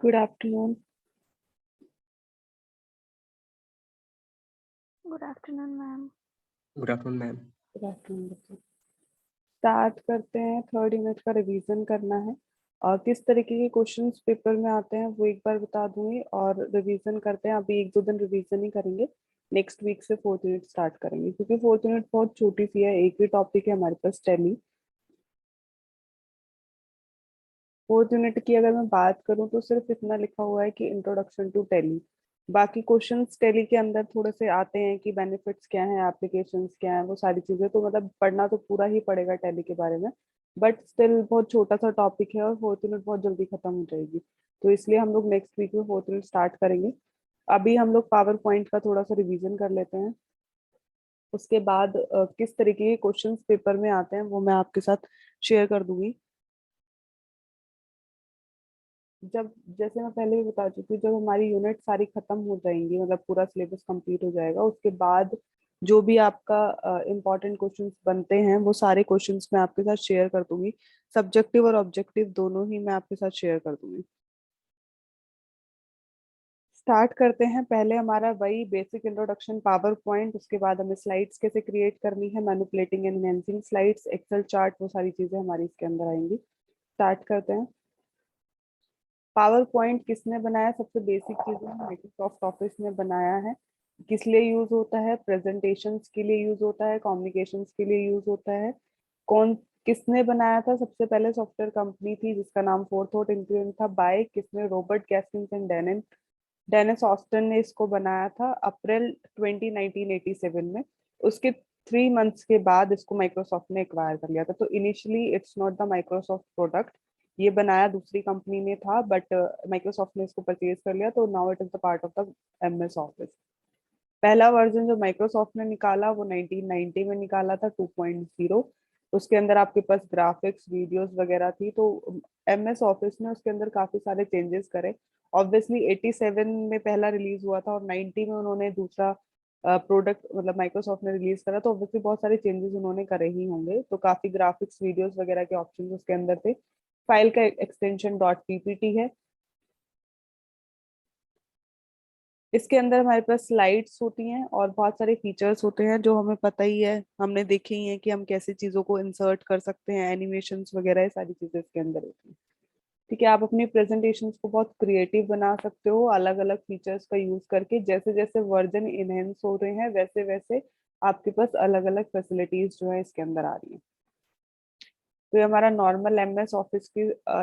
Good afternoon. Good afternoon, ma'am. Good afternoon ma'am. Good afternoon, बच्चों। Start करते हैं। 3rd unit का revision करना है और किस तरीके के क्वेश्चंस पेपर में आते हैं वो एक बार बता दूंगी और रिवीजन करते हैं। अभी 1-2 दिन रिवीजन ही करेंगे, नेक्स्ट वीक से 4th यूनिट स्टार्ट करेंगे क्योंकि 4th यूनिट बहुत छोटी सी है। एक ही टॉपिक है हमारे पास, टैली। 4th यूनिट की अगर मैं बात करूं तो सिर्फ इतना लिखा हुआ है कि इंट्रोडक्शन टू टैली। बाकी क्वेश्चंस टैली के अंदर थोड़े से आते हैं कि बेनिफिट्स क्या हैं, एप्लीकेशंस क्या हैं, वो सारी चीजें। तो मतलब पढ़ना तो पूरा ही पड़ेगा टैली के बारे में, बट स्टिल बहुत छोटा सा टॉपिक है और 4th यूनिट बहुत जल्दी खत्म हो जाएगी। तो इसलिए हम लोग नेक्स्ट वीक में 4th यूनिट स्टार्ट करेंगे। अभी हम लोग पावर पॉइंट का थोड़ा सा रिवीजन कर लेते हैं। उसके बाद किस तरीके के क्वेश्चंस पेपर में आते हैं वो मैं आपके साथ शेयर कर दूंगी। जब जैसे मैं पहले भी बता चुकी हूँ, जब हमारी यूनिट सारी खत्म हो जाएंगी, मतलब पूरा सिलेबस कंप्लीट हो जाएगा, उसके बाद जो भी आपका इम्पोर्टेंट क्वेश्चंस बनते हैं वो सारे क्वेश्चंस मैं आपके साथ शेयर कर दूंगी। सब्जेक्टिव और ऑब्जेक्टिव दोनों ही मैं आपके साथ शेयर कर दूंगी। स्टार्ट करते हैं। पहले हमारा वही बेसिक इंट्रोडक्शन पावर पॉइंट, उसके बाद हमें स्लाइड्स कैसे क्रिएट करनी है, manipulating and enhancing slides, excel chart, वो सारी चीजें हमारी इसके अंदर आएंगी। स्टार्ट करते हैं। पावर पॉइंट किसने बनाया? सबसे बेसिक चीजें माइक्रोसॉफ्ट ऑफिस ने बनाया है। किस लिए यूज होता है? प्रेजेंटेशंस के लिए यूज होता है, कम्युनिकेशंस के लिए यूज होता है। कौन किसने बनाया था? सबसे पहले सॉफ्टवेयर कंपनी थी जिसका नाम फोरथॉट इंक्लूड था। बाय किसने? रॉबर्ट गैस्किंस एंड डेनिस ऑस्टन ने इसको बनाया था अप्रैल 1987 में। उसके 3 मंथ्स के बाद इसको माइक्रोसॉफ्ट ने एक्वायर कर लिया था। तो initially it's not the Microsoft product, ये बनाया दूसरी कंपनी ने था, बट माइक्रोसॉफ्ट ने इसको परचेज कर लिया। तो now it is the part of the MS office. पहला वर्जन जो माइक्रोसॉफ्ट ने निकाला वो 1990 में निकाला था, 2.0। उसके अंदर आपके पास ग्राफिक्स, वीडियोस वगैरह थी। तो एमएस ऑफिस ने उसके अंदर काफी सारे चेंजेस करे। ऑब्वियसली 87 में पहला रिलीज हुआ था और 90 में उन्होंने दूसरा प्रोडक्ट मतलब माइक्रोसॉफ्ट ने रिलीज करा। तो ऑब्वियसली बहुत सारे चेंजेस उन्होंने करे ही होंगे। तो काफी ग्राफिक्स, वीडियोस वगैरह के ऑप्शन उसके अंदर थे। फाइल का एक्सटेंशन डॉट पीपीटी है। इसके अंदर हमारे पास स्लाइड्स होती हैं और बहुत सारे फीचर्स होते हैं जो हमें पता ही है, हमने देखे ही है कि हम कैसे चीजों को इंसर्ट कर सकते हैं। एनिमेशंस वगैरह ये सारी चीजें इसके अंदर होती हैं। ठीक है, आप अपनी प्रेजेंटेशंस को बहुत क्रिएटिव बना सकते हो अलग अलग फीचर्स का यूज करके। जैसे जैसे वर्जन इनहेंस हो रहे हैं वैसे वैसे आपके पास अलग अलग फैसिलिटीज जो है इसके अंदर आ रही है। तो ये हमारा नॉर्मल एमएस ऑफिस की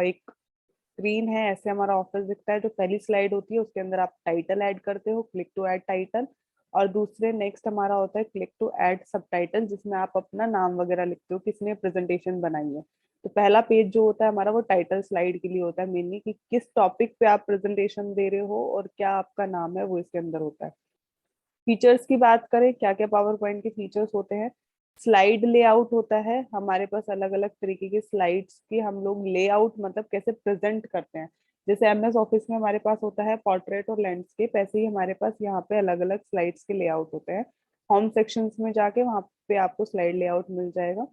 एक स्क्रीन है। ऐसे हमारा ऑफिस दिखता है। जो पहली स्लाइड होती है उसके अंदर आप टाइटल ऐड करते हो, क्लिक टू ऐड टाइटल। और दूसरे नेक्स्ट हमारा होता है क्लिक टू ऐड सबटाइटल, जिसमें आप अपना नाम वगैरह लिखते हो, किसने प्रेजेंटेशन बनाई है। तो पहला पेज जो होता है हमारा वो टाइटल स्लाइड के लिए होता है मेनली, कि किस टॉपिक पे आप प्रेजेंटेशन दे रहे हो और क्या आपका नाम है, वो इसके अंदर होता है। फीचर्स की बात करें, क्या क्या पावर पॉइंट के फीचर्स होते हैं। स्लाइड लेआउट होता है हमारे पास। अलग अलग तरीके के स्लाइड्स की हम लोग लेआउट मतलब कैसे प्रेजेंट करते हैं। जैसे एमएस ऑफिस में हमारे पास होता है पोर्ट्रेट और लैंडस्केप, ऐसे ही हमारे पास यहाँ पे अलग अलग स्लाइड्स के लेआउट होते हैं। होम सेक्शंस में जाके वहाँ पे आपको स्लाइड लेआउट मिल जाएगा।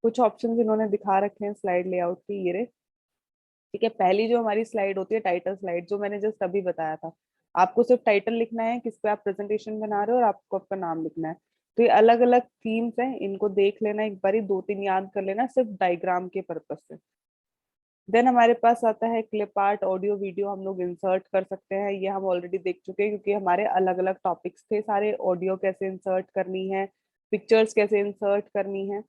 कुछ ऑप्शंस इन्होंने दिखा रखे हैं स्लाइड लेआउट की, ये रहे। ठीक है, पहली जो हमारी स्लाइड होती है टाइटल स्लाइड, जो मैंने जस्ट अभी बताया था। आपको सिर्फ टाइटल लिखना है किस पे आप प्रेजेंटेशन बना रहे हो और आपको आपका नाम लिखना है। तो ये अलग अलग थीम्स हैं, इनको देख लेना एक बारी, 2-3 याद कर लेना सिर्फ डायग्राम के पर्पज से। देन हमारे पास आता है क्लिप आर्ट, ऑडियो वीडियो हम लोग इंसर्ट कर सकते हैं। ये हम ऑलरेडी देख चुके हैं क्योंकि हमारे अलग अलग टॉपिक्स थे सारे। ऑडियो कैसे इंसर्ट करनी है, पिक्चर्स कैसे इंसर्ट करनी है।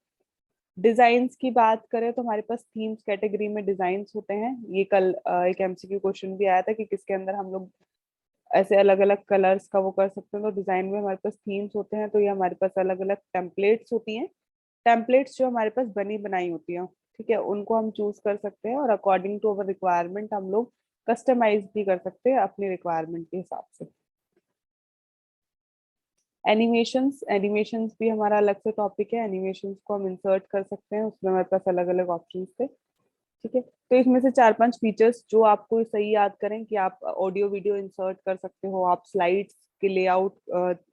डिजाइन्स की बात करें तो हमारे पास थीम्स कैटेगरी में डिजाइन्स होते हैं। ये कल एक एमसीक्यू क्वेश्चन भी आया था कि किसके अंदर हम लोग ऐसे अलग अलग कलर्स का वो कर सकते हैं। तो डिजाइन में हमारे पास थीम्स होते हैं। तो ये हमारे पास अलग अलग टेम्पलेट्स होती हैं। टेम्पलेट्स जो हमारे पास बनी बनाई होती हैं, ठीक है, उनको हम चूज कर सकते हैं और अकॉर्डिंग टू अवर रिक्वायरमेंट हम लोग कस्टमाइज भी कर सकते हैं अपनी रिक्वायरमेंट के हिसाब से। एनिमेशंस, एनिमेशंस भी हमारा अलग से टॉपिक है। एनिमेशंस को हम इंसर्ट कर सकते हैं, उसमें हमारे पास अलग अलग ऑप्शंस थे। ठीक है, तो इसमें से 4-5 फीचर्स जो आपको सही याद करें कि आप ऑडियो वीडियो इंसर्ट कर सकते हो, आप स्लाइड्स के लेआउट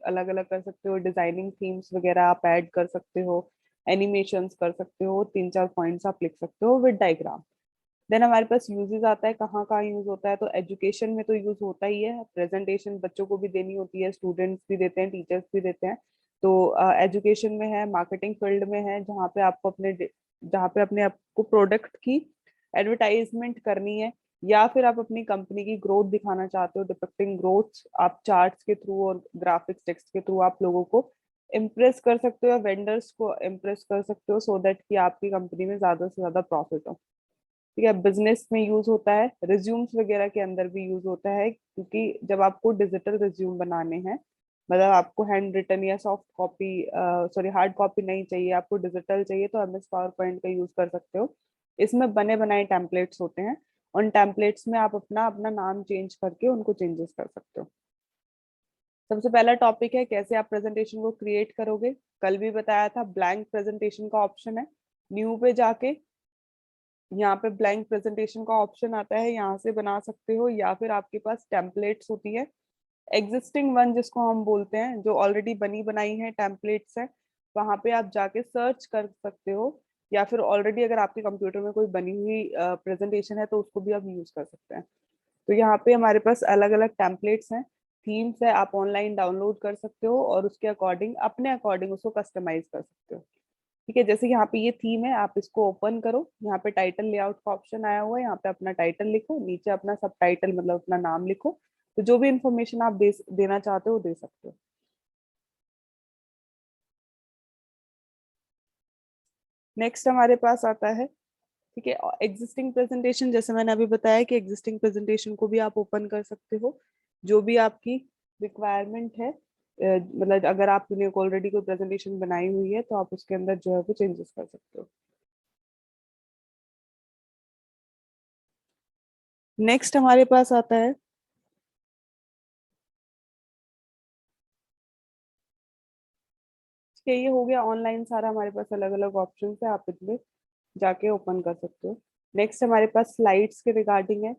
अलग अलग कर सकते हो, डिजाइनिंग थीम्स वगैरह आप ऐड कर सकते हो, एनिमेशंस कर सकते हो, 3-4 पॉइंट्स आप लिख सकते हो विद डायग्राम। देन हमारे पास यूजेस आता है, कहाँ कहाँ यूज होता है, तो एजुकेशन में तो यूज होता ही है, प्रेजेंटेशन बच्चों को भी देनी होती है, स्टूडेंट्स भी देते हैं, टीचर्स भी देते हैं। तो एजुकेशन में है, मार्केटिंग फील्ड में है, जहाँ पे अपने आपको प्रोडक्ट की एडवर्टाइजमेंट करनी है, या फिर आप अपनी कंपनी की ग्रोथ दिखाना चाहते हो, डिपिक्टिंग ग्रोथ, आप चार्ट्स के थ्रू और ग्राफिक्स टेक्स्ट के थ्रू आप लोगों को इम्प्रेस कर सकते हो, या वेंडर्स को इम्प्रेस कर सकते हो, सो दैट कि आपकी कंपनी में ज्यादा से ज्यादा प्रॉफिट हो। ठीक है, बिजनेस में यूज होता है, रिज्यूम्स वगैरह के अंदर भी यूज होता है, क्योंकि जब आपको डिजिटल रिज्यूम बनाने हैं, मतलब आपको हैंड रिटन या soft copy, sorry hard copy नहीं चाहिए, आपको डिजिटल चाहिए, तो एमएस पावर पॉइंट का यूज कर सकते हो। इसमें बने बनाए टेम्पलेट्स होते हैं, उन टेम्पलेट्स में आप अपना अपना नाम चेंज करके उनको चेंजेस कर सकते हो। सबसे पहला टॉपिक है कैसे आप प्रेजेंटेशन को क्रिएट करोगे। कल भी बताया था, ब्लैंक प्रेजेंटेशन का ऑप्शन है, न्यू पे जाके यहाँ पे ब्लैंक प्रेजेंटेशन का ऑप्शन आता है, यहाँ से बना सकते हो, या फिर आपके पास टेम्पलेट्स होती है, एग्जिस्टिंग वन जिसको हम बोलते हैं, जो ऑलरेडी बनी बनाई है टेम्पलेट्स है, वहां पे आप जाके सर्च कर सकते हो, या फिर ऑलरेडी अगर आपके कंप्यूटर में कोई बनी हुई प्रेजेंटेशन है तो उसको भी आप यूज कर सकते हैं। तो यहाँ पे हमारे पास अलग अलग टेम्पलेट्स हैं, थीम्स है, आप ऑनलाइन डाउनलोड कर सकते हो और उसके अकॉर्डिंग अपने अकॉर्डिंग उसको कस्टमाइज कर सकते हो। ठीक है, जैसे यहाँ पे ये थीम है, आप इसको ओपन करो, यहाँ पे टाइटल लेआउट का ऑप्शन आया हुआ है, यहाँ पे अपना टाइटल लिखो, नीचे अपना सब टाइटल मतलब अपना नाम लिखो, तो जो भी इंफॉर्मेशन आप देना चाहते हो दे सकते हो। नेक्स्ट हमारे पास आता है, ठीक है, एग्जिस्टिंग प्रेजेंटेशन, जैसे मैंने अभी बताया कि एग्जिस्टिंग प्रेजेंटेशन को भी आप ओपन कर सकते हो, जो भी आपकी रिक्वायरमेंट है, मतलब अगर आपने ऑलरेडी कोई प्रेजेंटेशन बनाई हुई है तो आप उसके अंदर जो है वो चेंजेस कर सकते हो। नेक्स्ट हमारे पास आता है, ठीक है, ये हो गया ऑनलाइन सारा, हमारे पास अलग अलग ऑप्शन है, आप इसमें जाके ओपन कर सकते हो। नेक्स्ट हमारे पास स्लाइड्स के रिगार्डिंग है,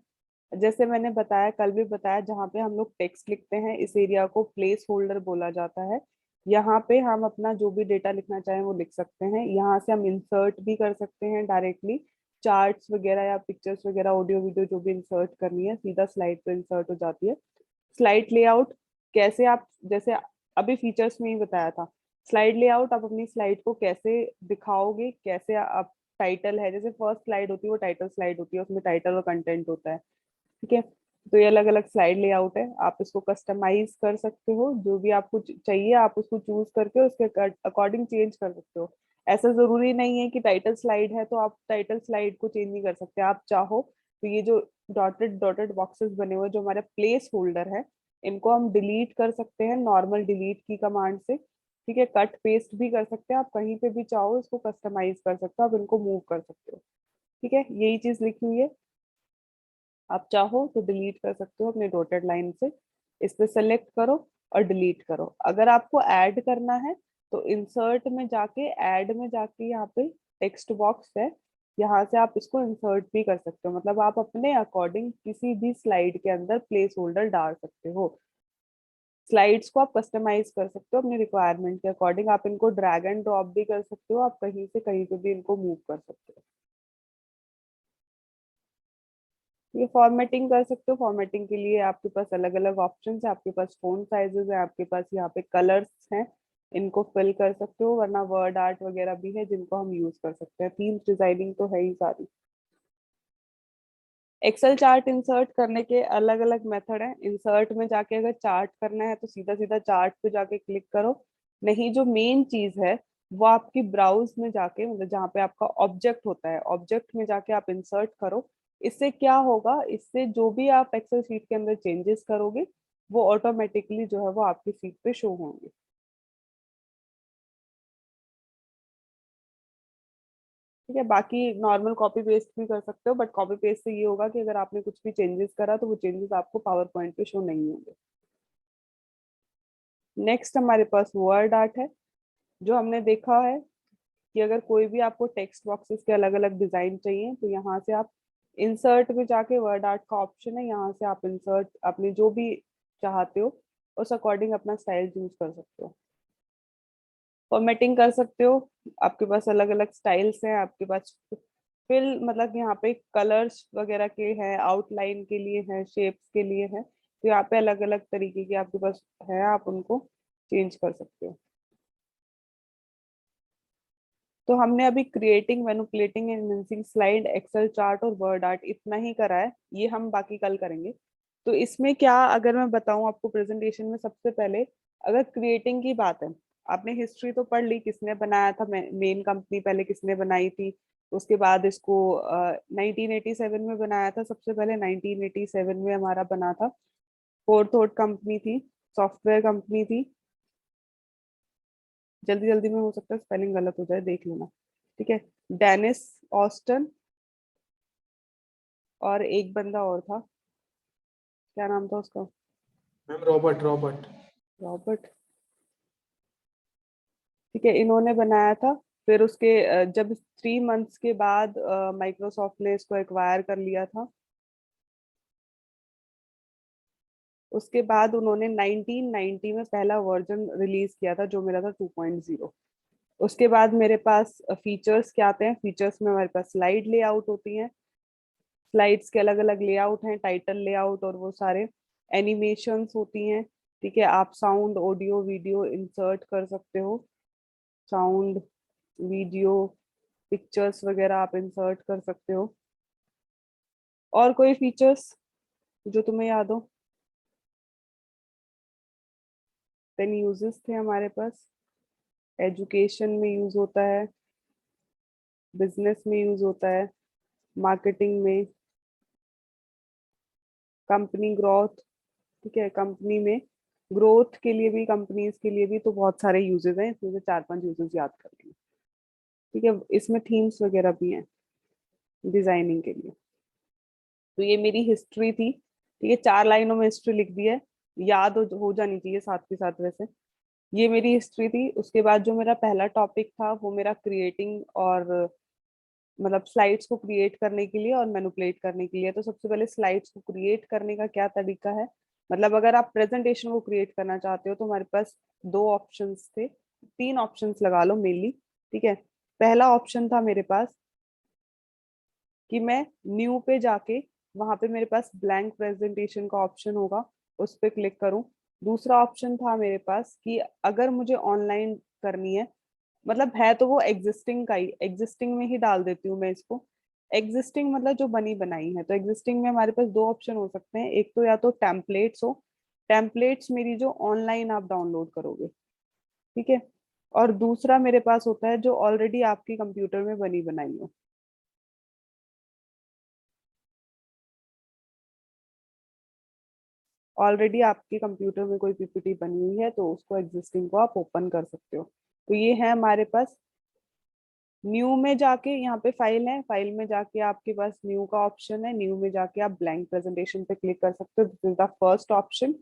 जैसे मैंने बताया, कल भी बताया, जहाँ पे हम लोग टेक्स्ट लिखते हैं, इस एरिया को प्लेस होल्डर बोला जाता है। यहाँ पे हम अपना जो भी डेटा लिखना चाहें वो लिख सकते हैं, यहाँ से हम इंसर्ट भी कर सकते हैं डायरेक्टली, चार्ट्स वगैरह या पिक्चर्स वगैरह, ऑडियो वीडियो जो भी इंसर्ट करनी है सीधा स्लाइड पे इंसर्ट हो जाती है। स्लाइड लेआउट, कैसे आप, जैसे अभी फीचर्स में ही बताया था, स्लाइड लेआउट आप अपनी स्लाइड को कैसे दिखाओगे, कैसे आप, टाइटल है, जैसे फर्स्ट स्लाइड होती है वो टाइटल स्लाइड होती है, उसमें टाइटल और कंटेंट होता है। ठीक है, तो ये अलग अलग स्लाइड लेआउट है, आप इसको कस्टमाइज कर सकते हो, जो भी आपको चाहिए आप उसको चूज करके उसके अकॉर्डिंग चेंज कर सकते हो। ऐसा जरूरी नहीं है कि टाइटल स्लाइड है तो आप टाइटल स्लाइड को चेंज नहीं कर सकते, आप चाहो तो ये जो डॉटेड डॉटेड बॉक्सेस बने हुए जो हमारे प्लेस होल्डर है, इनको हम डिलीट कर सकते हैं नॉर्मल डिलीट की कमांड से। ठीक है, कट पेस्ट भी कर सकते हैं, आप कहीं पे भी चाहो इसको कस्टमाइज कर सकते हो, आप इनको मूव कर सकते हो। ठीक है, यही चीज लिखी हुई है, आप चाहो तो डिलीट कर सकते हो अपने डॉटेड लाइन से, इस पे सेलेक्ट करो और डिलीट करो। अगर आपको ऐड करना है तो इंसर्ट में जाके, ऐड में जाके यहाँ पे टेक्स्ट बॉक्स है, यहाँ से आप इसको इंसर्ट भी कर सकते हो, मतलब आप अपने अकॉर्डिंग किसी भी स्लाइड के अंदर प्लेस होल्डर डाल सकते हो। स्लाइड्स को आप कस्टमाइज कर सकते हो अपनी रिक्वायरमेंट के अकॉर्डिंग, आप इनको ड्रैग एंड ड्रॉप भी कर सकते हो, आप कहीं से कहीं पे भी इनको मूव कर सकते हो। ये फॉर्मेटिंग कर सकते हो, फॉर्मेटिंग के लिए आपके पास अलग अलग ऑप्शन है, आपके पास फोन साइजेस है, आपके पास यहाँ पे कलर्स हैं, इनको फिल कर सकते हो, वरना वर्ड आर्ट वगैरह भी है जिनको हम यूज कर सकते हैं, थीम्स डिजाइनिंग तो है ही सारी। एक्सेल चार्ट इंसर्ट करने के अलग अलग मेथड हैं, इंसर्ट में जाके अगर चार्ट करना है तो सीधा सीधा चार्ट पे जाके क्लिक करो, नहीं जो मेन चीज है वो आपकी ब्राउज में जाके, मतलब जहाँ पे आपका ऑब्जेक्ट होता है, ऑब्जेक्ट में जाके आप इंसर्ट करो। इससे क्या होगा, इससे जो भी आप एक्सेल शीट के अंदर चेंजेस करोगे वो ऑटोमेटिकली जो है वो आपकी शीट पे शो होंगे। ठीक है, बाकी नॉर्मल कॉपी पेस्ट भी कर सकते हो, बट कॉपी पेस्ट से ये होगा कि अगर आपने कुछ भी चेंजेस करा तो वो चेंजेस आपको पावर पॉइंट पे शो नहीं होंगे। नेक्स्ट हमारे पास वर्ड आर्ट है, जो हमने देखा है कि अगर कोई भी आपको टेक्स्ट बॉक्सेस के अलग अलग डिजाइन चाहिए तो यहाँ से आप इंसर्ट में जाके, वर्ड आर्ट का ऑप्शन है, यहाँ से आप इंसर्ट अपने जो भी चाहते हो उस अकॉर्डिंग अपना स्टाइल चूज कर सकते हो, फॉर्मेटिंग कर सकते हो, आपके पास अलग अलग स्टाइल्स हैं, आपके पास फिल मतलब यहाँ पे कलर्स वगैरह के हैं, आउटलाइन के लिए हैं, शेप्स के लिए हैं, तो यहाँ पे अलग अलग तरीके की आपके पास है, आप उनको चेंज कर सकते हो। तो हमने अभी creating, manipulating, enhancing slide, excel chart और वर्ड आर्ट इतना ही करा है, ये हम बाकी कल करेंगे। तो इसमें क्या, अगर मैं बताऊं आपको प्रेजेंटेशन में, सबसे पहले अगर क्रिएटिंग की बात है, आपने हिस्ट्री तो पढ़ ली, किसने बनाया था, मेन कंपनी पहले किसने बनाई थी, उसके बाद इसको 1987 में बनाया था, सबसे पहले 1987 में हमारा बना था। फोर्थ थॉट कंपनी थी, सॉफ्टवेयर कंपनी थी। जल्दी जल्दी में हो सकता है स्पेलिंग गलत हो जाए, देख लेना, ठीक है। डेनिस ऑस्टन, और एक बंदा और था, क्या नाम था उसका? Ma'am Robert Robert. रॉबर्ट, ठीक है, इन्होंने बनाया था। फिर उसके जब 3 मंथ्स के बाद माइक्रोसॉफ्ट ने इसको एक्वायर कर लिया था, उसके बाद उन्होंने 1990 में पहला वर्जन रिलीज किया था, जो मेरा था 2.0। उसके बाद मेरे पास फीचर्स क्या आते हैं, फीचर्स में हमारे पास स्लाइड लेआउट होती हैं, स्लाइड्स के अलग अलग लेआउट हैं, टाइटल लेआउट और वो सारे, एनिमेशंस होती हैं, ठीक है, आप साउंड, ऑडियो, वीडियो इंसर्ट कर सकते हो, साउंड, वीडियो, पिक्चर्स वगैरह आप इंसर्ट कर सकते हो। और कोई फीचर्स जो तुम्हें याद हो? देन यूजेस थे हमारे पास, एजुकेशन में यूज होता है, बिजनेस में यूज होता है, मार्केटिंग में, कंपनी ग्रोथ, ठीक है, कंपनी में ग्रोथ के लिए भी, कंपनीज के लिए भी, तो बहुत सारे यूजेस हैं, इसमें से 4-5 यूजेस याद कर लेंगे, ठीक है। इसमें थीम्स वगैरह भी हैं डिजाइनिंग के लिए। तो ये मेरी हिस्ट्री थी, ठीक है, 4 लाइनों में हिस्ट्री लिख दी है, याद हो जानी चाहिए साथ के साथ वैसे। ये मेरी हिस्ट्री थी। उसके बाद जो मेरा पहला टॉपिक था वो मेरा क्रिएटिंग और मतलब स्लाइड्स को क्रिएट करने के लिए और मैनिपुलेट करने के लिए। तो सबसे पहले स्लाइड्स को क्रिएट करने का क्या तरीका है, मतलब अगर आप प्रेजेंटेशन को क्रिएट करना चाहते हो तो हमारे पास 2 ऑप्शंस थे, 3 ऑप्शंस लगा लो मेनली, ठीक है। पहला ऑप्शन था मेरे पास कि मैं न्यू पे जाके, वहां पे मेरे पास ब्लैंक प्रेजेंटेशन का ऑप्शन होगा, उस पर क्लिक करूं। दूसरा ऑप्शन था मेरे पास कि अगर मुझे ऑनलाइन करनी है, मतलब है तो वो एग्जिस्टिंग का ही, एग्जिस्टिंग में ही डाल देती हूँ मैं इसको। एग्जिस्टिंग मतलब जो बनी बनाई है, तो एग्जिस्टिंग में हमारे पास 2 ऑप्शन हो सकते हैं, एक तो या तो टेम्पलेट्स हो, टेम्पलेट्स मेरी जो ऑनलाइन आप डाउनलोड करोगे, ठीक है, और दूसरा मेरे पास होता है जो ऑलरेडी आपकी कंप्यूटर में बनी बनाई हो। ऑलरेडी आपके कंप्यूटर में कोई पीपीटी बनी हुई है तो उसको, एग्जिस्टिंग को आप ओपन कर सकते हो। तो ये है हमारे पास। न्यू में जाके, यहाँ पे फाइल है, फाइल में जाके आपके पास न्यू का ऑप्शन है, न्यू में जाके आप ब्लैंक प्रेजेंटेशन पे क्लिक कर सकते हो, this is the first option.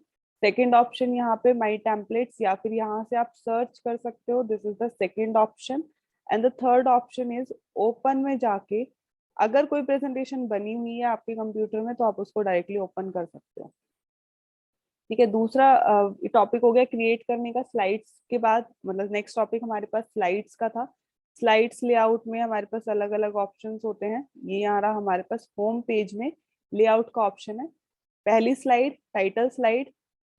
Second option यहाँ पे माई टेम्पलेट्स, या फिर यहाँ से आप सर्च कर सकते हो, this is the second option. And the third option is open में जाके, अगर कोई प्रेजेंटेशन बनी हुई है आपके कंप्यूटर में तो आप उसको डायरेक्टली ओपन कर सकते हो, ठीक है। दूसरा टॉपिक हो गया क्रिएट करने का स्लाइड्स के बाद, मतलब नेक्स्ट टॉपिक हमारे पास स्लाइड्स का था। स्लाइड्स लेआउट में हमारे पास अलग अलग ऑप्शंस होते हैं, ये यहाँ रहा हमारे पास होम पेज में लेआउट का ऑप्शन है। पहली स्लाइड टाइटल स्लाइड,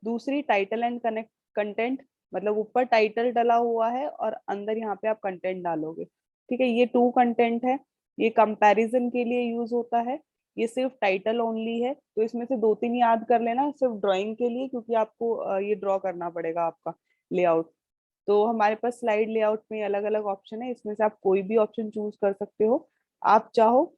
दूसरी टाइटल एंड कनेक्ट कंटेंट, मतलब ऊपर टाइटल डला हुआ है और अंदर यहाँ पे आप कंटेंट डालोगे, ठीक है। ये 2 कंटेंट है, ये कंपैरिजन के लिए यूज होता है, ये सिर्फ टाइटल ओनली है, तो इसमें से 2-3 याद कर लेना सिर्फ ड्राइंग के लिए, क्योंकि आपको ये ड्रॉ करना पड़ेगा आपका लेआउट। तो हमारे पास स्लाइड लेआउट में अलग अलग ऑप्शन है, इसमें से आप कोई भी ऑप्शन चूज कर सकते हो। आप चाहो,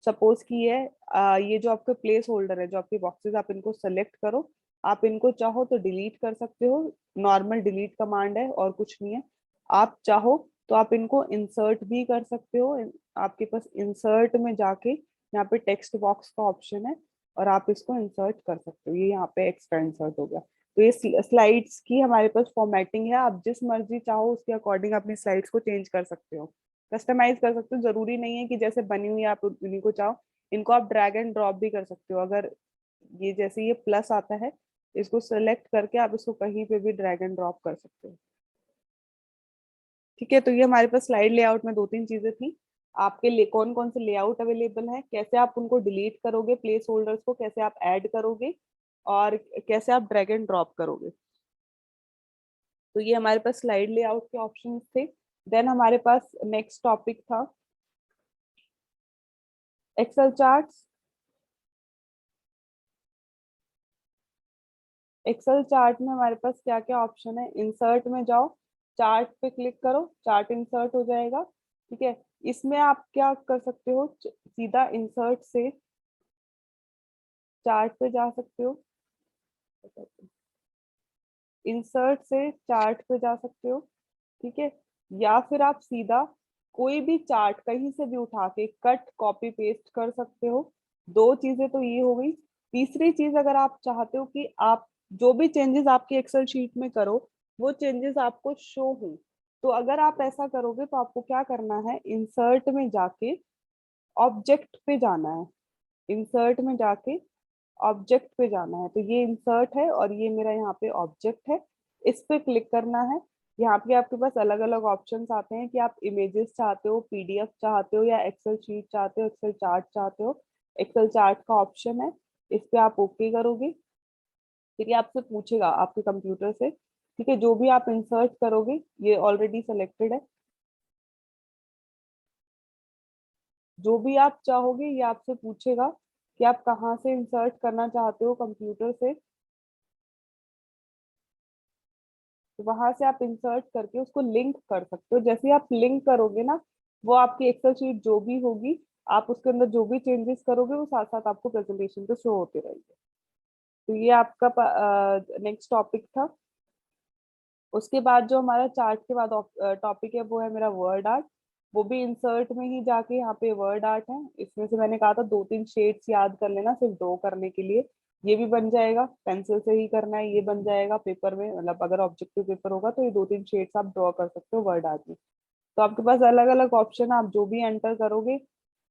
सपोज कि ये जो आपके प्लेस होल्डर है, जो आपके बॉक्सेस, आप इनको सेलेक्ट करो, आप इनको चाहो तो डिलीट कर सकते हो, नॉर्मल डिलीट कमांड है और कुछ नहीं है। आप चाहो तो आप इनको इंसर्ट भी कर सकते हो, आपके पास इंसर्ट में जाके यहाँ पे टेक्स्ट बॉक्स का ऑप्शन है और आप इसको इंसर्ट कर सकते हो, ये यहाँ पे एक्स्ट्रा इंसर्ट हो गया। तो ये स्लाइड्स की हमारे पास फॉर्मेटिंग है, आप जिस मर्जी चाहो उसके अकॉर्डिंग अपनी स्लाइड्स को चेंज कर सकते हो, कस्टमाइज कर सकते हो। जरूरी नहीं है कि जैसे बनी हुई है आप उन्हीं को चाहो, इनको आप ड्रैग एंड ड्रॉप भी कर सकते हो। अगर ये जैसे ये प्लस आता है, इसको सेलेक्ट करके आप इसको कहीं पे भी ड्रैग एंड ड्रॉप कर सकते हो, ठीक है। तो ये हमारे पास स्लाइड लेआउट में 2-3 चीजें थी। आपके लिए कौन कौन से लेआउट अवेलेबल है, कैसे आप उनको डिलीट करोगे, प्लेस होल्डर्स को कैसे आप ऐड करोगे, और कैसे आप ड्रैग एंड ड्रॉप करोगे। तो ये हमारे पास स्लाइड लेआउट के ऑप्शंस थे। देन हमारे पास नेक्स्ट टॉपिक था एक्सेल चार्ट्स। एक्सेल चार्ट में हमारे पास क्या क्या ऑप्शन है, इंसर्ट में जाओ, चार्ट पे क्लिक करो, चार्ट इंसर्ट हो जाएगा। ठीक है, इसमें आप क्या कर सकते हो, सीधा इंसर्ट से चार्ट पे जा सकते हो, इंसर्ट से चार्ट पे जा सकते हो। ठीक है, या फिर आप सीधा कोई भी चार्ट कहीं से भी उठा के कट कॉपी पेस्ट कर सकते हो। दो चीजें तो ये हो गई। तीसरी चीज, अगर आप चाहते हो कि आप जो भी चेंजेस आपकी एक्सेल शीट में करो वो चेंजेस आपको शो हो, तो अगर आप ऐसा करोगे तो आपको क्या करना है, इंसर्ट में जाके ऑब्जेक्ट पे जाना है। इंसर्ट में जाके ऑब्जेक्ट पे जाना है, तो ये इंसर्ट है और ये मेरा यहाँ पे ऑब्जेक्ट है, इस पे क्लिक करना है। यहाँ पे आपके पास अलग अलग ऑप्शंस आते हैं कि आप इमेजेस चाहते हो, पीडीएफ चाहते हो, या एक्सेल शीट चाहते हो, एक्सेल चार्ट चाहते हो। एक्सेल चार्ट का ऑप्शन है, इस पे आप ओके करोगे। फिर ये आपसे पूछेगा आपके कंप्यूटर से, ठीक है, जो भी आप इंसर्ट करोगे ये ऑलरेडी सेलेक्टेड है, जो भी आप चाहोगे ये आपसे पूछेगा कि आप कहाँ से इंसर्ट करना चाहते हो कंप्यूटर से। तो वहां से आप इंसर्ट करके उसको लिंक कर सकते हो। जैसे ही आप लिंक करोगे ना, वो आपकी एक्सेल शीट जो भी होगी, आप उसके अंदर जो भी चेंजेस करोगे वो साथ साथ आपको प्रेजेंटेशन पे शो होते रहेंगे। तो ये आपका नेक्स्ट टॉपिक था। उसके बाद जो हमारा चार्ट के बाद टॉपिक है वो है मेरा वर्ड आर्ट। वो भी इंसर्ट में ही जाके यहाँ पे वर्ड आर्ट है। इसमें से मैंने कहा था दो तीन शेड्स याद कर लेना सिर्फ ड्रॉ करने के लिए, ये भी बन जाएगा। पेंसिल से ही करना है, ये बन जाएगा पेपर में, मतलब अगर ऑब्जेक्टिव पेपर होगा तो ये दो तीन शेड्स आप ड्रॉ कर सकते हो वर्ड आर्ट में। तो आपके पास अलग अलग ऑप्शन है, आप जो भी एंटर करोगे,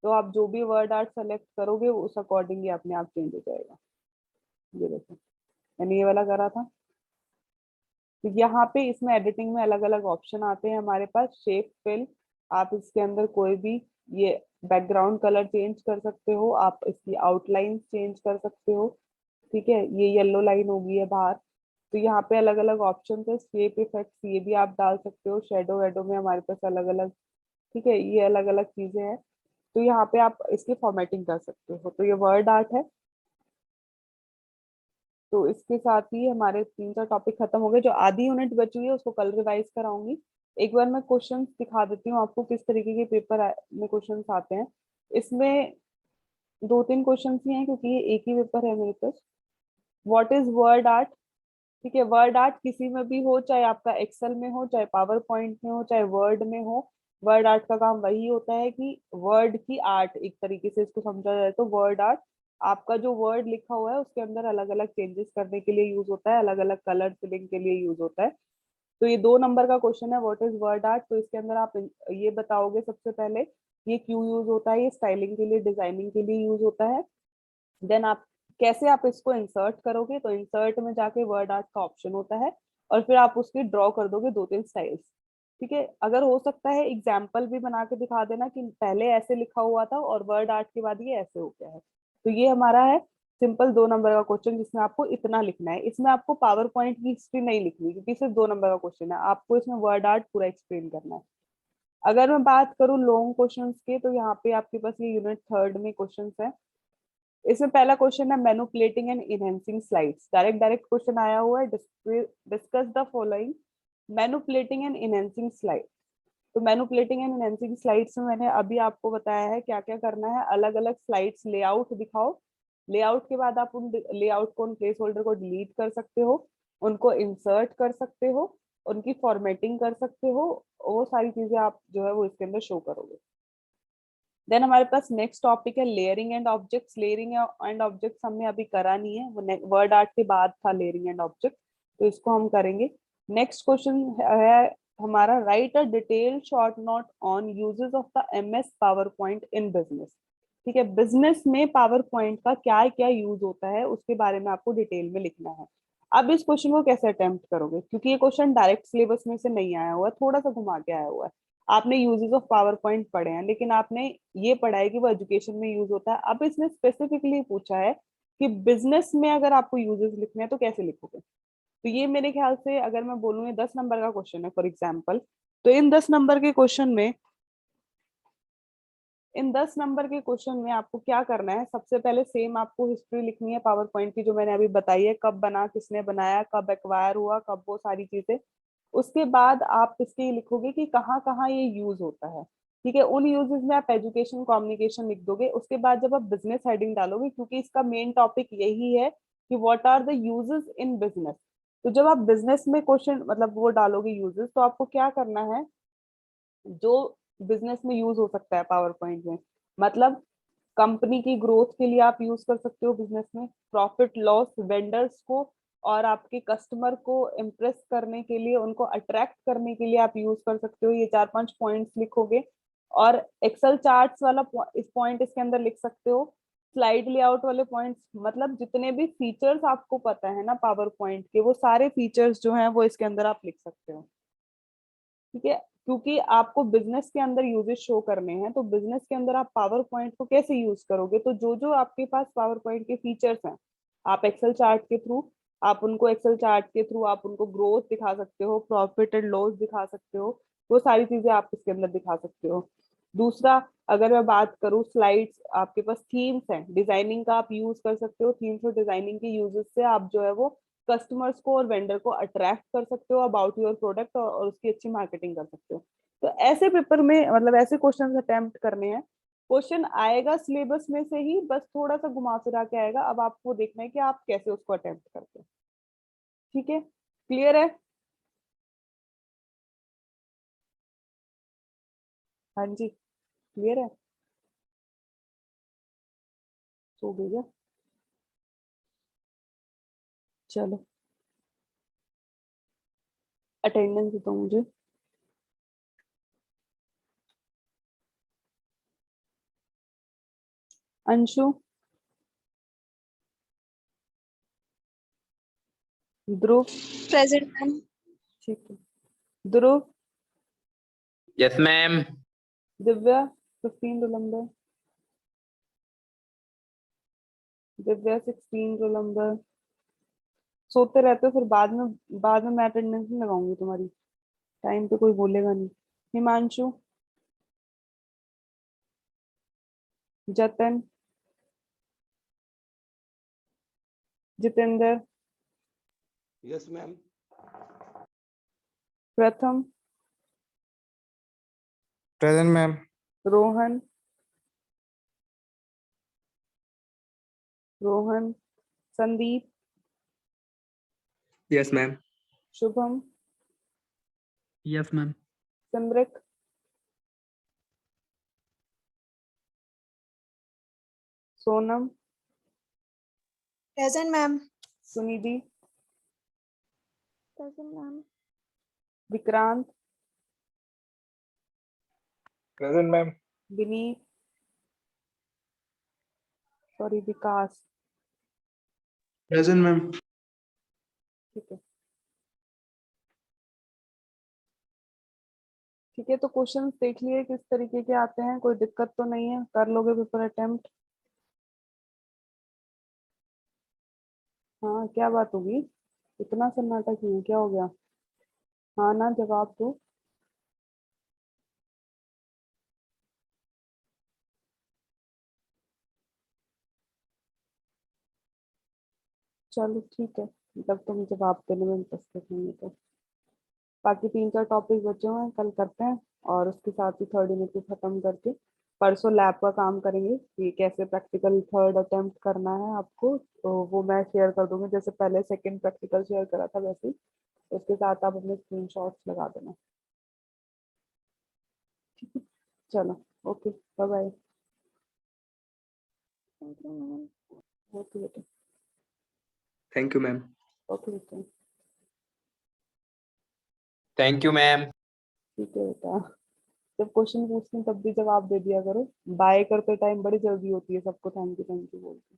तो आप जो भी वर्ड आर्ट सेलेक्ट करोगे उस अकॉर्डिंग ये अपने आप चेंज हो जाएगा। ये देखो, मैंने ये वाला करा था। तो यहाँ पे इसमें एडिटिंग में अलग अलग ऑप्शन आते हैं हमारे पास। शेप फिल, आप इसके अंदर कोई भी ये बैकग्राउंड कलर चेंज कर सकते हो, आप इसकी आउटलाइन चेंज कर सकते हो। ठीक है, ये येलो लाइन होगी है बाहर। तो यहाँ पे अलग अलग ऑप्शन है, शेप इफेक्ट्स ये भी आप डाल सकते हो, शेडो वेडो में हमारे पास अलग अलग। ठीक है, ये अलग अलग चीजें हैं। तो यहाँ पे आप इसकी फॉर्मेटिंग कर सकते हो। तो ये वर्ड आर्ट है। तो इसके साथ ही हमारे तीन चार टॉपिक खत्म हो गए। जो आधी यूनिट बची हुई है उसको कल रिवाइज कराऊंगी। एक बार मैं क्वेश्चंस दिखा देती हूँ आपको किस तरीके के में क्वेश्चंस आते हैं। इसमें दो तीन क्वेश्चंस ही हैं क्योंकि ये एक ही पेपर है मेरे पास। What is word art. ठीक है, वर्ड आर्ट किसी में भी हो, चाहे आपका एक्सेल में हो, चाहे पावर पॉइंट में हो, चाहे वर्ड में हो। वर्ड आर्ट का काम वही होता है कि वर्ड की आर्ट, एक तरीके से इसको समझा जाए तो वर्ड आर्ट, आपका जो वर्ड लिखा हुआ है उसके अंदर अलग अलग चेंजेस करने के लिए यूज होता है, अलग अलग कलर फिलिंग के लिए यूज होता है। तो ये 2 नंबर का क्वेश्चन है, व्हाट इज वर्ड आर्ट। तो इसके अंदर आप ये बताओगे सबसे पहले ये क्यों यूज होता है, ये स्टाइलिंग के लिए, डिजाइनिंग के लिए यूज होता है। देन आप कैसे आप इसको इंसर्ट करोगे, तो इंसर्ट में जाके वर्ड आर्ट का ऑप्शन होता है, और फिर आप उसके ड्रॉ कर दोगे दो तीन स्टाइल्स। ठीक है, अगर हो सकता है एग्जाम्पल भी बना के दिखा देना कि पहले ऐसे लिखा हुआ था और वर्ड आर्ट के बाद ये ऐसे हो गया है। तो ये हमारा है सिंपल 2 नंबर का क्वेश्चन, जिसमें आपको इतना लिखना है। इसमें आपको पावर पॉइंट की हिस्ट्री नहीं लिखनी क्योंकि सिर्फ 2 नंबर का क्वेश्चन है, आपको इसमें वर्ड आर्ट पूरा एक्सप्लेन करना है। अगर मैं बात करूँ लॉन्ग क्वेश्चंस के, तो यहाँ पे आपके पास ये यूनिट थर्ड में क्वेश्चंस है। इसमें पहला क्वेश्चन है manipulating and enhancing slides. Direct direct question आया हुआ है, discuss the following manipulating and enhancing slide. तो मैनुपुलेटिंग एंड इनहेंसिंग स्लाइड्स में मैंने अभी आपको बताया है क्या क्या करना है। अलग अलग स्लाइड्स लेआउट दिखाओ, लेआउट के बाद आप उन लेआउट को, उन प्लेस होल्डर को डिलीट कर सकते हो, उनको इंसर्ट कर सकते हो, उनकी फॉर्मेटिंग कर सकते हो। वो सारी चीजें आप जो है वो इसके अंदर शो करोगे। देन हमारे पास नेक्स्ट टॉपिक है layering and objects. Layering and objects हमने अभी करा नहीं है, वो वर्ड आर्ट के बाद था लेयरिंग एंड ऑब्जेक्ट, तो इसको हम करेंगे। नेक्स्ट क्वेश्चन है हमारा, right a detail short note on uses of the MS power point in business. ठीक है, बिजनेस में पावर पॉइंट का क्या क्या यूज होता है उसके बारे में आपको डिटेल में लिखना है। अब इस क्वेश्चन को कैसे अटेम्प्ट करोगे, क्योंकि ये क्वेश्चन डायरेक्ट सिलेबस में से नहीं आया हुआ है, थोड़ा सा घुमा के आया हुआ है। आपने यूजेस ऑफ पावर पॉइंट पढ़े हैं, लेकिन आपने ये पढ़ा है कि वो एजुकेशन में यूज होता है। अब इसने स्पेसिफिकली पूछा है कि बिजनेस में अगर आपको यूजेस लिखने हैं तो कैसे लिखोगे। तो ये मेरे ख्याल से अगर मैं बोलूँ ये 10 नंबर का क्वेश्चन है फॉर एग्जाम्पल, तो इन 10 नंबर के क्वेश्चन में आपको क्या करना है, सबसे पहले सेम आपको हिस्ट्री लिखनी है पावर पॉइंट की, जो मैंने अभी बताई है, कब बना, किसने बनाया, कब एक्वायर हुआ, कब, वो सारी चीजें। उसके बाद आप इसके लिखोगे कि कहाँ कहाँ ये यूज होता है। ठीक है, उन यूजेस में आप एजुकेशन कम्युनिकेशन लिख दोगे। उसके बाद जब आप बिजनेस हेडिंग डालोगे, क्योंकि इसका मेन टॉपिक यही है कि what are the uses in business, तो जब आप बिजनेस में क्वेश्चन मतलब वो डालोगे यूजेस, तो आपको क्या करना है, जो बिजनेस में यूज हो सकता है पावर पॉइंट में, मतलब कंपनी की ग्रोथ के लिए आप यूज कर सकते हो बिजनेस में, प्रॉफिट लॉस, वेंडर्स को और आपके कस्टमर को इम्प्रेस करने के लिए, उनको अट्रैक्ट करने के लिए आप यूज कर सकते हो। ये 4-5 पॉइंट्स लिखोगे। और एक्सेल चार्ट्स वाला इस पॉइंट इसके अंदर लिख सकते हो। स्लाइड लेआउट वाले पॉइंट्स, मतलब जितने भी फीचर्स आपको पता है ना पावर पॉइंट के, वो सारे फीचर्स जो हैं वो इसके अंदर आप लिख सकते हो। ठीक है, क्योंकि आपको बिजनेस के अंदर यूजेस शो करने हैं, तो बिजनेस के अंदर आप पावर पॉइंट को कैसे यूज करोगे, तो जो जो आपके पास पावर पॉइंट के फीचर्स हैं, आप एक्सेल चार्ट के थ्रू, आप उनको ग्रोथ दिखा सकते हो, प्रॉफिट एंड लॉस दिखा सकते हो, वो सारी चीजें आप इसके अंदर दिखा सकते हो। दूसरा, अगर मैं बात करूँ स्लाइड्स, आपके पास थीम्स हैं, डिजाइनिंग का आप यूज कर सकते हो। थीम्स और डिजाइनिंग के यूजेस से आप जो है वो कस्टमर्स को और वेंडर को अट्रैक्ट कर सकते हो अबाउट योर प्रोडक्ट, और उसकी अच्छी मार्केटिंग कर सकते हो। तो ऐसे पेपर में मतलब ऐसे क्वेश्चन अटेम्प्ट करने हैं। क्वेश्चन आएगा सिलेबस में से ही, बस थोड़ा सा घुमा फिरा के आएगा, अब आपको देखना है कि आप कैसे उसको अटेम्प्ट करते हैं। ठीक है, क्लियर है? हाँ जी, क्लियर है। सो गई क्या? चलो, अटेंडेंस दो मुझे। Anshu, Dhruv, present ma'am. ठीक है, Dhruv, yes ma'am. Divya, 15 roll number, Divya 16 roll number. सोते रहते हो फिर बाद में मैं अटेंडेंस नहीं लगाऊंगी तुम्हारी, टाइम पे कोई बोलेगा नहीं। Himanshu, Jatan, Jitendra, yes ma'am. Pratham, present ma'am. Rohan, Rohan, Sandeep, yes ma'am. Shubham, yes ma'am. Simrak, Sonam, present ma'am. Sunidhi, present ma'am. Vikrant, present ma'am. Vineet, sorry Vikas. Present ma'am. ठीक है, ठीक है, तो क्वेश्चंस देख लिए किस तरीके के आते हैं, कोई दिक्कत तो नहीं है, कर लोगे पेपर अटेम्प्ट? हाँ, क्या बात होगी, इतना सन्नाटा क्यों है? क्या हो गया? हाँ ना, जवाब दो। चलो ठीक है, जब तुम जवाब देने में इंटरेस्टेड नहीं है तो। बाकी 3-4 टॉपिक बचे हुए हैं, कल करते हैं। और उसके साथ ही थर्ड यूनिट को खत्म करके परसों लैब का काम करेंगे कि कैसे प्रैक्टिकल थर्ड अटेम्प्ट करना है आपको, तो वो मैं शेयर कर दूंगी, जैसे पहले सेकंड प्रैक्टिकल शेयर करा था वैसे ही। उसके साथ आप अपने स्क्रीनशॉट्स लगा देना। ठीक है, चलो, okay, bye bye. Thank you ma'am. Okay बेटा, थैंक यू मैम। ओके बेटा, थैंक यू मैम। ठीक है बेटा। जब क्वेश्चन पूछती हूँ तब भी जवाब दे दिया करो। बाय करते टाइम बड़ी जल्दी होती है सबको थैंक यू बोलते।